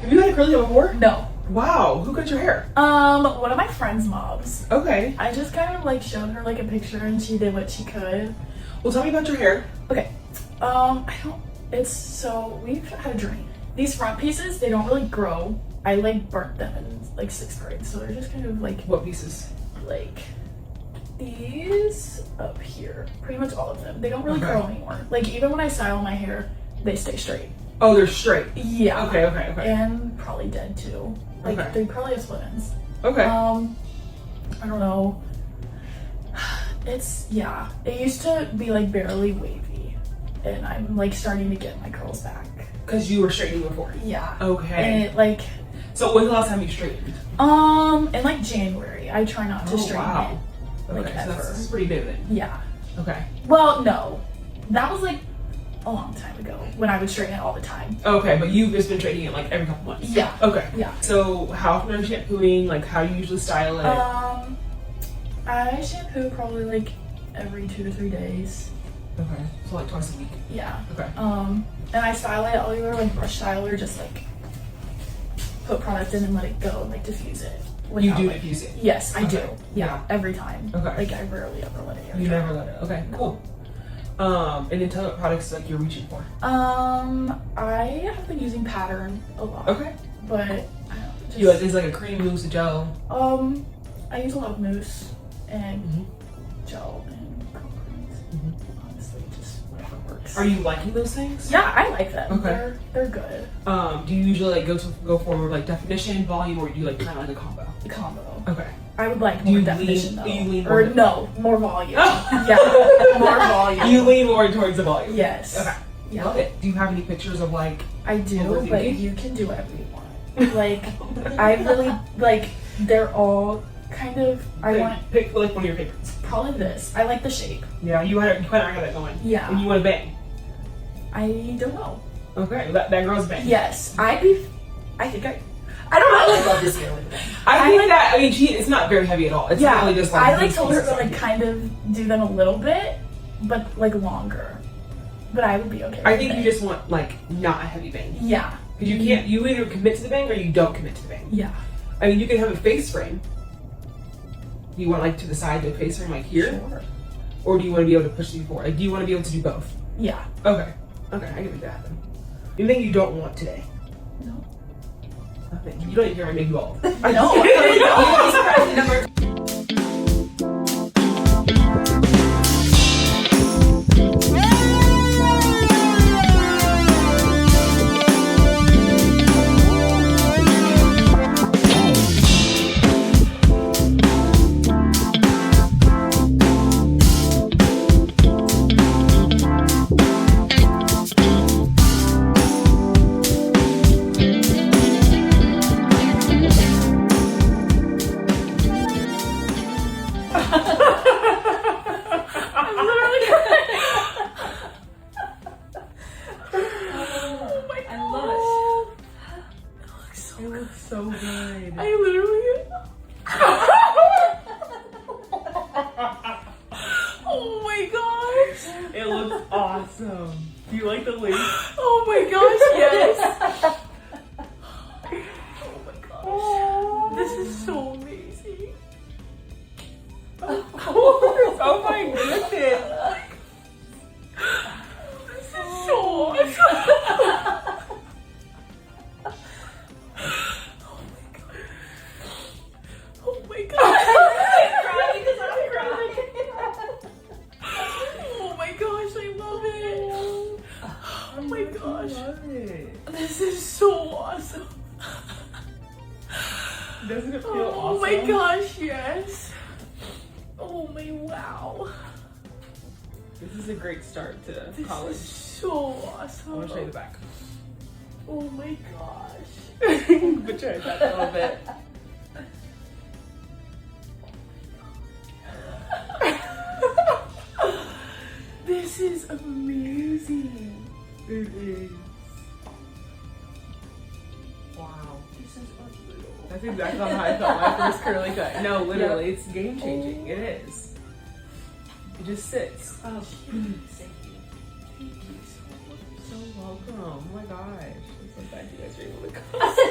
Have you had a curly hair before? No. Wow, who cut your hair? One of my friend's moms. Okay. I just kind of like showed her like a picture and she did what she could. Well, tell me about your hair. Okay. We've had a journey. These front pieces, they don't really grow. I like burnt them in like 6th grade, so they're just kind of like. What pieces? Like these up here. Pretty much all of them. They don't really grow anymore. Like even when I style my hair, they stay straight. Oh, they're straight. Yeah. Okay. And probably dead too. Like they probably have split ends. Okay. I don't know. It used to be like barely wavy, and I'm like starting to get my curls back. Because you were straightening before. Yeah. Okay. And it like. So when's the last time you straightened? In like January. I try not to straighten it. Like Okay, ever. so this is pretty new then. Yeah. Okay. Well, no, that was like a long time ago when I would straighten it all the time. Okay, but you've just been straightening it like every couple months. Yeah. Okay. Yeah. So how often are you shampooing? Like how do you usually style it? I shampoo probably like every 2 to 3 days. Okay. So like twice a week. Yeah. Okay. And I style it. I'll either like brush style or just like put product in and let it go and like diffuse it. You do diffuse it? Yes, I do. Okay. Yeah, every time. Okay. Like I rarely ever let it air dry. You never let it. Okay. Cool. And then tell me what products like you're reaching for. I have been using Pattern a lot. Okay. But I don't just, You like it's like a cream, mousse, a gel. I use a lot of mousse and gel and curl creams. Honestly, just whatever works. Are you liking those things? Yeah, I like them. Okay. They're good. Do you usually like go for like definition, volume, or do you like kind of like a combo? The combo. Okay. I would like more definition though. You lean or more no, more volume. Yeah, more volume. You lean more towards the volume. Yes. Okay. Yeah. Love it. Do you have any pictures of like? I do, overthinking? but you can do whatever you want. Like, I really like. They're all kind of. I want pick like one of your favorites. probably this. I like the shape. Yeah, you kind of got that going. Yeah. And you want to bang. I don't know. Okay, that girl's bang. Yes, I think I don't know. I love this feeling. I think that. I mean, it's not very heavy at all. It's really just like. I like told her to like kind of do them a little bit, but like longer. But I would be okay. I think you just want like not a heavy bang. Yeah. Because you can't. You either commit to the bang or you don't commit to the bang. Yeah. I mean, you can have a face frame. Do you want like to the side the face frame like here? Sure. Or do you want to be able to push these forward? Like, do you want to be able to do both? Yeah. Okay. Okay, I can make that happen. Anything you don't want today? No. Nothing. You don't even hear my big ball. No. I don't. So good. I literally. Oh my gosh. It looks awesome. Do you like the lace? Oh my gosh, yes. Oh my gosh. This is so amazing. Oh my goodness. This is so awesome. Oh my god. I'm crying because I'm crying. Oh my gosh, I love it. Oh my gosh. I love it. This is so awesome. Doesn't it feel Oh awesome? my gosh, yes. Oh my wow. This is a great start to This college. is so awesome. I want to show you the back. Oh my gosh. But try that a little bit. This is amazing. It is. Wow. This is unreal. That's exactly how I felt my first curly cut. No, literally, it's game changing. It is. It just sits. Oh, thank you. Thank you so much. So welcome. Oh my gosh. I'm so glad you guys were able to come.